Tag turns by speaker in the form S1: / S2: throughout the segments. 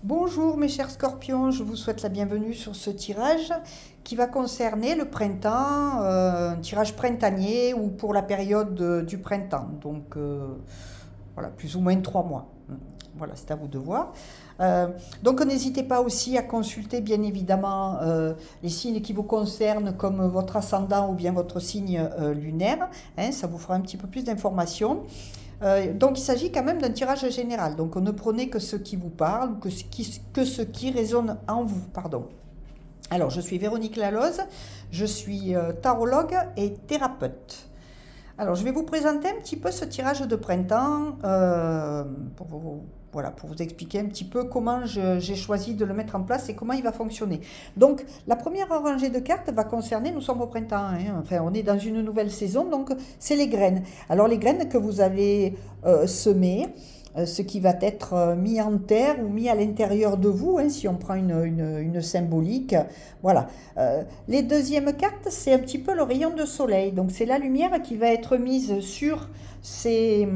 S1: Bonjour mes chers scorpions, je vous souhaite la bienvenue sur ce tirage qui va concerner le printemps, un tirage printanier ou pour la période du printemps, donc voilà, plus ou moins 3 mois. Voilà, c'est à vous de voir. Donc n'hésitez pas aussi à consulter bien évidemment les signes qui vous concernent comme votre ascendant ou bien votre signe lunaire, hein, ça vous fera un petit peu plus d'informations. Donc il s'agit quand même d'un tirage général. Donc ne prenez que ce qui vous parle ou que ce qui résonne en vous. Pardon. Alors je suis Véronique Laloze, je suis tarologue et thérapeute. Alors je vais vous présenter un petit peu ce tirage de printemps pour vous expliquer un petit peu comment j'ai choisi de le mettre en place et comment il va fonctionner. Donc la première rangée de cartes va concerner, nous sommes au printemps, hein, enfin on est dans une nouvelle saison, donc c'est les graines. Alors les graines que vous allez semer, ce qui va être mis en terre ou mis à l'intérieur de vous, hein, si on prend une symbolique. Voilà. Les deuxièmes cartes, c'est un petit peu le rayon de soleil. Donc c'est la lumière qui va être mise sur ces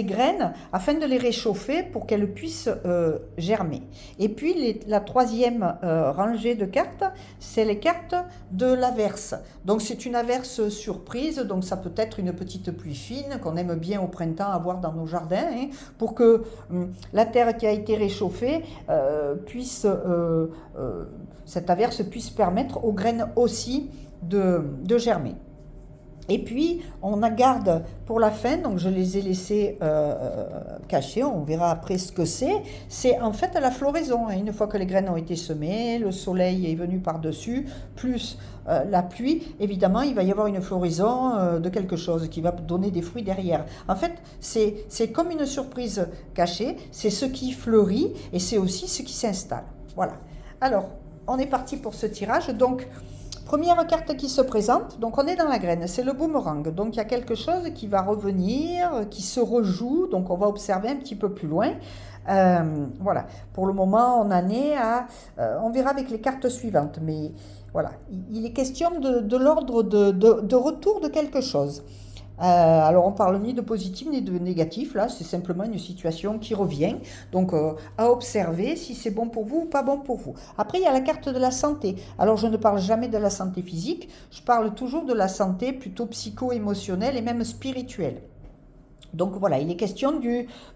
S1: graines afin de les réchauffer pour qu'elles puissent germer. Et puis la troisième rangée de cartes, c'est les cartes de l'averse. Donc c'est une averse surprise, donc ça peut être une petite pluie fine qu'on aime bien au printemps avoir dans nos jardins, hein, pour que la terre qui a été réchauffée cette averse puisse permettre aux graines aussi de germer. Et puis, on en garde pour la fin, donc je les ai laissés cachés, on verra après ce que c'est. C'est en fait la floraison, hein. Une fois que les graines ont été semées, le soleil est venu par-dessus, plus la pluie, évidemment, il va y avoir une floraison de quelque chose qui va donner des fruits derrière. En fait, c'est comme une surprise cachée, c'est ce qui fleurit et c'est aussi ce qui s'installe. Voilà. Alors, on est parti pour ce tirage, donc... Première carte qui se présente, donc on est dans la graine, c'est le boomerang. Donc il y a quelque chose qui va revenir, qui se rejoue, donc on va observer un petit peu plus loin. Voilà, pour le moment on en est à... on verra avec les cartes suivantes, mais voilà, il est question de l'ordre de retour de quelque chose. Alors on parle ni de positif ni de négatif, là c'est simplement une situation qui revient, donc à observer si c'est bon pour vous ou pas bon pour vous. Après il y a la carte de la santé, alors je ne parle jamais de la santé physique, je parle toujours de la santé plutôt psycho-émotionnelle et même spirituelle. Donc voilà, il est question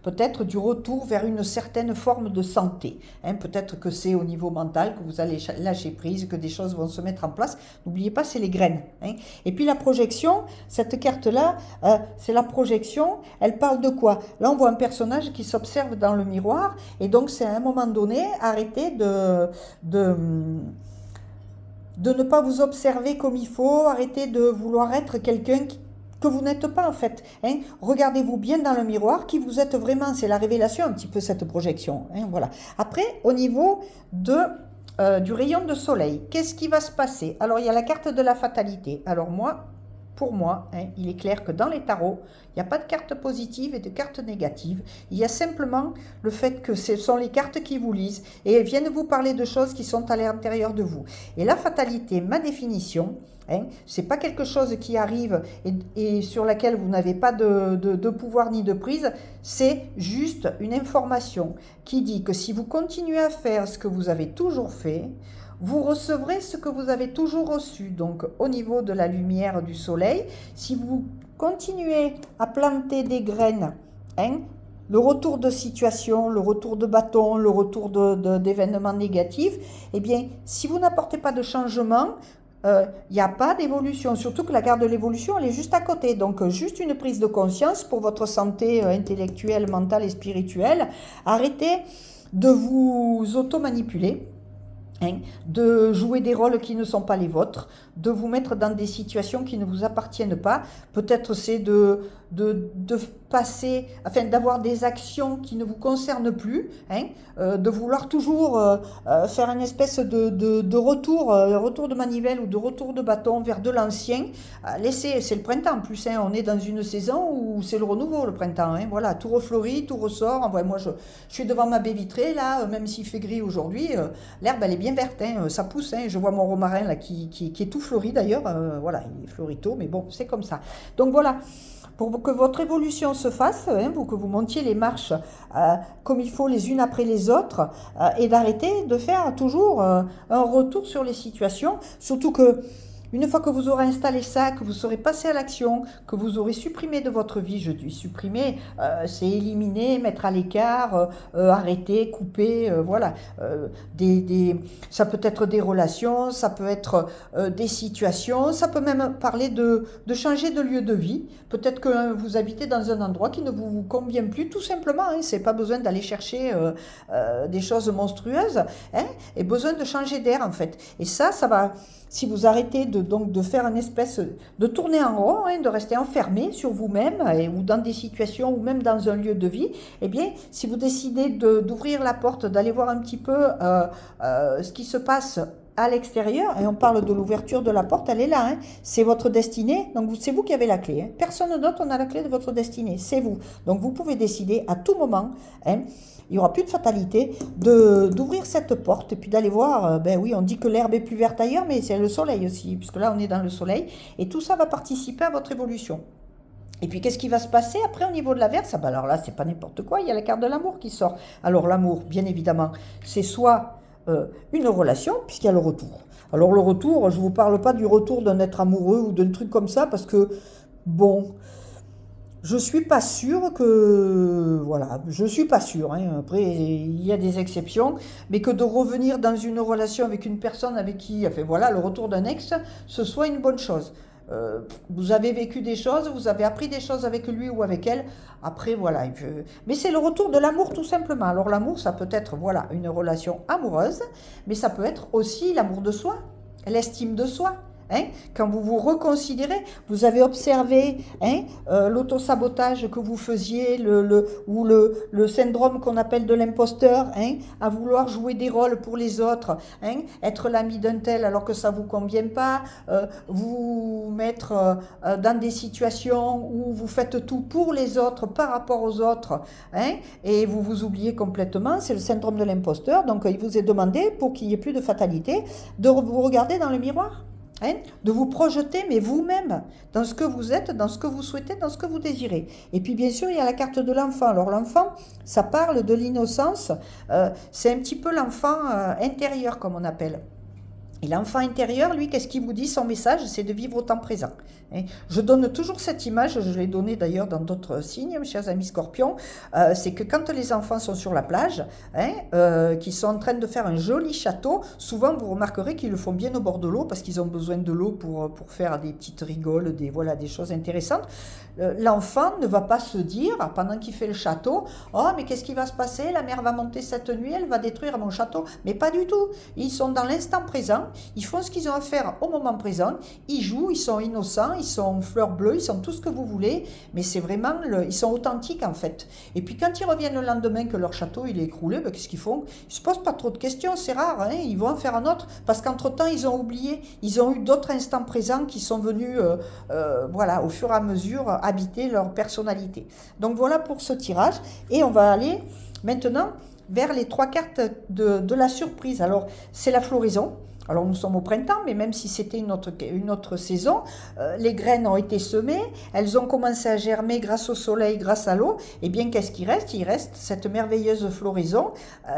S1: peut-être du retour vers une certaine forme de santé. Hein, peut-être que c'est au niveau mental que vous allez lâcher prise, que des choses vont se mettre en place. N'oubliez pas, c'est les graines. Hein. Et puis la projection, cette carte-là, c'est la projection. Elle parle de quoi? Là, on voit un personnage qui s'observe dans le miroir. Et donc, c'est à un moment donné, arrêtez de ne pas vous observer comme il faut, arrêtez de vouloir être quelqu'un que vous n'êtes pas en fait. Hein. Regardez-vous bien dans le miroir, qui vous êtes vraiment. C'est la révélation un petit peu cette projection. Hein, voilà. Après, au niveau du rayon de soleil, qu'est-ce qui va se passer? Alors, il y a la carte de la fatalité. Alors pour moi, hein, il est clair que dans les tarots, il n'y a pas de carte positive et de carte négative. Il y a simplement le fait que ce sont les cartes qui vous lisent et elles viennent vous parler de choses qui sont à l'intérieur de vous. Et la fatalité, ma définition, hein, c'est pas quelque chose qui arrive et sur laquelle vous n'avez pas de pouvoir ni de prise, c'est juste une information qui dit que si vous continuez à faire ce que vous avez toujours fait, vous recevrez ce que vous avez toujours reçu. Donc au niveau de la lumière du soleil, si vous continuez à planter des graines, hein, le retour de situation, le retour de bâton, le retour d'événements négatifs, eh bien, si vous n'apportez pas de changement, il n'y a pas d'évolution. Surtout que la carte de l'évolution, elle est juste à côté. Donc, juste une prise de conscience pour votre santé intellectuelle, mentale et spirituelle. Arrêtez de vous auto-manipuler. Hein, de jouer des rôles qui ne sont pas les vôtres, de vous mettre dans des situations qui ne vous appartiennent pas. Peut-être c'est de passer, enfin d'avoir des actions qui ne vous concernent plus, hein, de vouloir toujours faire une espèce de retour de manivelle ou de retour de bâton vers de l'ancien. Laissez, c'est le printemps en plus, hein, on est dans une saison où c'est le renouveau, le printemps. Hein, voilà, tout refleurit, tout ressort. Enfin, moi, je suis devant ma baie vitrée, là, même s'il fait gris aujourd'hui, l'herbe, elle est bien verte, hein, ça pousse. Hein, je vois mon romarin là, qui est tout fleuri d'ailleurs. Voilà, il est fleuri tôt, mais bon, c'est comme ça. Donc voilà. Pour pour que votre évolution se fasse, hein, pour que vous montiez les marches comme il faut les unes après les autres, et d'arrêter de faire toujours un retour sur les situations, surtout que une fois que vous aurez installé ça, que vous serez passé à l'action, que vous aurez supprimé de votre vie, je dis supprimer, c'est éliminer, mettre à l'écart, arrêter, couper, voilà. Ça peut être des relations, ça peut être des situations, ça peut même parler de changer de lieu de vie. Peut-être que vous habitez dans un endroit qui ne vous convient plus, tout simplement. Hein, c'est pas besoin d'aller chercher des choses monstrueuses, hein, et besoin de changer d'air en fait. Et ça va. Si vous arrêtez de faire une espèce de tourner en rond, hein, de rester enfermé sur vous-même ou dans des situations ou même dans un lieu de vie, eh bien, si vous décidez d'ouvrir la porte, d'aller voir un petit peu ce qui se passe à l'extérieur, et on parle de l'ouverture de la porte, elle est là, hein, c'est votre destinée, donc c'est vous qui avez la clé. Hein. Personne d'autre n'a la clé de votre destinée, c'est vous. Donc vous pouvez décider à tout moment, hein, il n'y aura plus de fatalité, d'ouvrir cette porte et puis d'aller voir, ben oui, on dit que l'herbe est plus verte ailleurs, mais c'est le soleil aussi, puisque là on est dans le soleil, et tout ça va participer à votre évolution. Et puis qu'est-ce qui va se passer après au niveau de l'averse? Ben alors là, c'est pas n'importe quoi, il y a la carte de l'amour qui sort. Alors l'amour, bien évidemment, c'est soit une relation, puisqu'il y a le retour. Alors le retour, je ne vous parle pas du retour d'un être amoureux ou d'un truc comme ça, parce que, bon... Je suis pas sûre que... Voilà, je suis pas sûre. Hein. Après, il y a des exceptions. Mais que de revenir dans une relation avec une personne avec qui... Enfin voilà, le retour d'un ex, ce soit une bonne chose. Vous avez vécu des choses, vous avez appris des choses avec lui ou avec elle. Après, voilà. Mais c'est le retour de l'amour tout simplement. Alors l'amour, ça peut être, voilà, une relation amoureuse. Mais ça peut être aussi l'amour de soi, l'estime de soi. Hein, quand vous vous reconsidérez, vous avez observé hein, l'autosabotage que vous faisiez, le syndrome qu'on appelle de l'imposteur, hein, à vouloir jouer des rôles pour les autres, hein, être l'ami d'un tel alors que ça ne vous convient pas, vous mettre dans des situations où vous faites tout pour les autres, par rapport aux autres, hein, et vous vous oubliez complètement, c'est le syndrome de l'imposteur. Donc il vous est demandé, pour qu'il n'y ait plus de fatalité, de vous regarder dans le miroir. Hein, de vous projeter, mais vous-même, dans ce que vous êtes, dans ce que vous souhaitez, dans ce que vous désirez. Et puis, bien sûr, il y a la carte de l'enfant. Alors, l'enfant, ça parle de l'innocence. C'est un petit peu l'enfant intérieur, comme on appelle. Et l'enfant intérieur, lui, qu'est-ce qu'il vous dit? Son message, c'est de vivre au temps présent. Je donne toujours cette image, je l'ai donnée d'ailleurs dans d'autres signes, mes chers amis scorpions, c'est que quand les enfants sont sur la plage, qu'ils sont en train de faire un joli château, souvent vous remarquerez qu'ils le font bien au bord de l'eau, parce qu'ils ont besoin de l'eau pour faire des petites rigoles, des choses intéressantes. L'enfant ne va pas se dire, pendant qu'il fait le château, « Oh, mais qu'est-ce qui va se passer? La mer va monter cette nuit, elle va détruire mon château. » Mais pas du tout. Ils sont dans l'instant présent, ils font ce qu'ils ont à faire au moment présent, ils jouent, ils sont innocents, ils sont fleurs bleues, ils sont tout ce que vous voulez, mais c'est vraiment, ils sont authentiques en fait. Et puis quand ils reviennent le lendemain que leur château il est écroulé, ben, qu'est-ce qu'ils font? Ils se posent pas trop de questions, c'est rare, hein, ils vont en faire un autre, parce qu'entre-temps ils ont oublié, ils ont eu d'autres instants présents qui sont venus, voilà, au fur et à mesure, habiter leur personnalité. Donc voilà pour ce tirage, et on va aller maintenant vers les 3 cartes de la surprise. Alors c'est la floraison. Alors nous sommes au printemps, mais même si c'était une autre saison, les graines ont été semées, elles ont commencé à germer grâce au soleil, grâce à l'eau, et bien qu'est-ce qui reste? Il reste cette merveilleuse floraison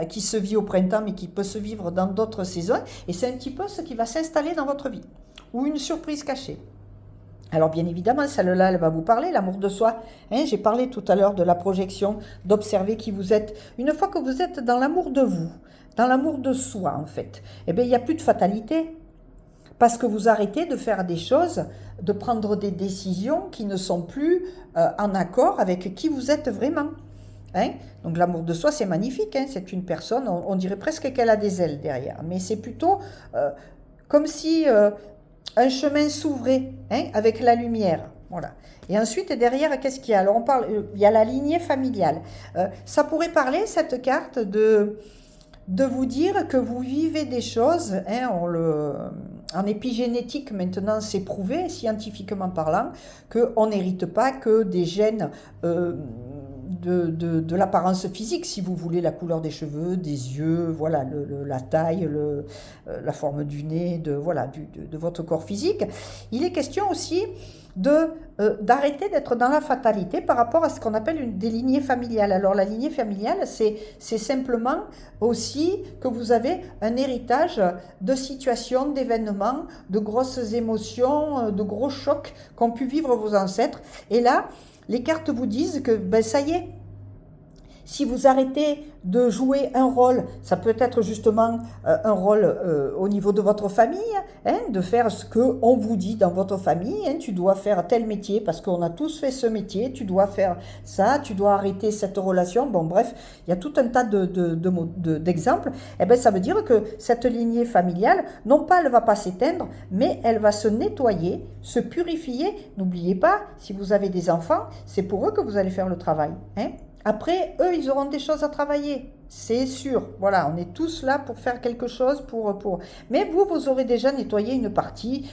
S1: qui se vit au printemps, mais qui peut se vivre dans d'autres saisons, et c'est un petit peu ce qui va s'installer dans votre vie, ou une surprise cachée. Alors bien évidemment, celle-là, elle va vous parler, l'amour de soi. Hein, j'ai parlé tout à l'heure de la projection, d'observer qui vous êtes. Une fois que vous êtes dans l'amour de vous, dans l'amour de soi en fait, eh bien il n'y a plus de fatalité. Parce que vous arrêtez de faire des choses, de prendre des décisions qui ne sont plus en accord avec qui vous êtes vraiment. Hein? Donc l'amour de soi, c'est magnifique. Hein? C'est une personne, on dirait presque qu'elle a des ailes derrière. Mais c'est plutôt comme si... un chemin s'ouvrait hein, avec la lumière. Voilà. Et ensuite, derrière, qu'est-ce qu'il y a? Alors, on parle, il y a la lignée familiale. Ça pourrait parler, cette carte, de vous dire que vous vivez des choses, hein, en épigénétique maintenant, c'est prouvé, scientifiquement parlant, qu'on n'hérite pas que des gènes de l'apparence physique, si vous voulez, la couleur des cheveux, des yeux, voilà, la taille, la forme du nez, voilà, de votre corps physique. Il est question aussi d'arrêter d'être dans la fatalité par rapport à ce qu'on appelle des lignées familiales. Alors la lignée familiale, c'est simplement aussi que vous avez un héritage de situations, d'événements, de grosses émotions, de gros chocs qu'ont pu vivre vos ancêtres. Et là, les cartes vous disent que ben, ça y est, si vous arrêtez de jouer un rôle, ça peut être justement un rôle au niveau de votre famille, hein, de faire ce qu'on vous dit dans votre famille, hein, tu dois faire tel métier parce qu'on a tous fait ce métier, tu dois faire ça, tu dois arrêter cette relation, bon bref, il y a tout un tas d'exemples, et bien ça veut dire que cette lignée familiale, non pas elle ne va pas s'éteindre, mais elle va se nettoyer, se purifier. N'oubliez pas, si vous avez des enfants, c'est pour eux que vous allez faire le travail, hein. Après, eux, ils auront des choses à travailler, c'est sûr. Voilà, on est tous là pour faire quelque chose, Mais vous aurez déjà nettoyé une partie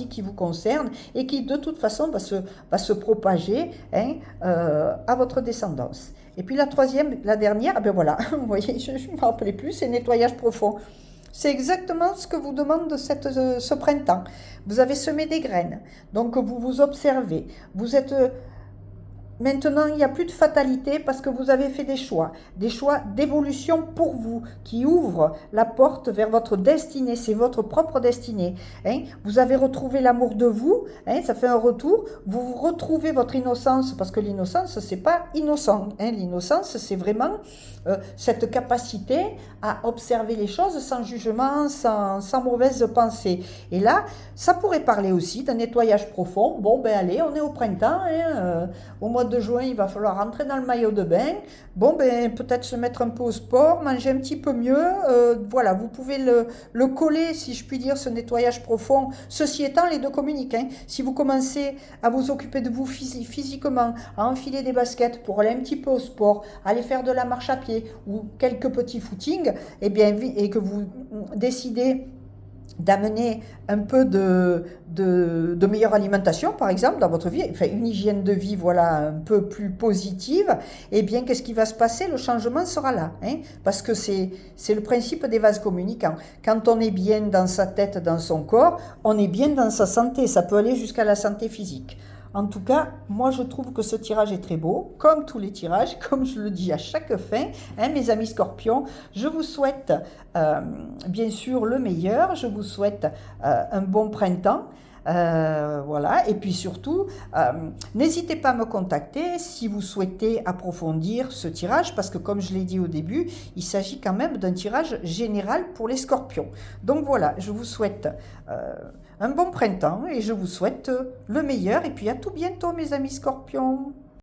S1: qui vous concerne et qui, de toute façon, va se propager, hein, à votre descendance. Et puis la dernière, ben voilà, vous voyez, je ne me rappelais plus, c'est nettoyage profond. C'est exactement ce que vous demande ce printemps. Vous avez semé des graines, donc vous vous observez, vous êtes... Maintenant, il n'y a plus de fatalité parce que vous avez fait des choix d'évolution pour vous, qui ouvrent la porte vers votre destinée, c'est votre propre destinée. Hein. Vous avez retrouvé l'amour de vous, hein, ça fait un retour, vous retrouvez votre innocence, parce que l'innocence, c'est pas innocent. Hein. L'innocence, c'est vraiment cette capacité à observer les choses sans jugement, sans mauvaise pensée. Et là, ça pourrait parler aussi d'un nettoyage profond. Bon, ben allez, on est au printemps, hein, au mois de juin, il va falloir rentrer dans le maillot de bain. Bon, ben peut-être se mettre un peu au sport, manger un petit peu mieux. Voilà, vous pouvez le coller, si je puis dire, ce nettoyage profond. Ceci étant, les deux communiquent. Hein. Si vous commencez à vous occuper de vous physiquement, à enfiler des baskets pour aller un petit peu au sport, aller faire de la marche à pied ou quelques petits footings, et que vous décidez d'amener un peu de meilleure alimentation, par exemple, dans votre vie, enfin une hygiène de vie, voilà, un peu plus positive, eh bien, qu'est-ce qui va se passer? Le changement sera là, hein, parce que c'est le principe des vases communicants. Quand on est bien dans sa tête, dans son corps, on est bien dans sa santé, ça peut aller jusqu'à la santé physique. En tout cas, moi je trouve que ce tirage est très beau, comme tous les tirages, comme je le dis à chaque fin, hein, mes amis scorpions. Je vous souhaite bien sûr le meilleur, je vous souhaite un bon printemps. Voilà, et puis surtout, n'hésitez pas à me contacter si vous souhaitez approfondir ce tirage, parce que comme je l'ai dit au début, il s'agit quand même d'un tirage général pour les scorpions. Donc voilà, je vous souhaite un bon printemps et je vous souhaite le meilleur, et puis à tout bientôt mes amis scorpions.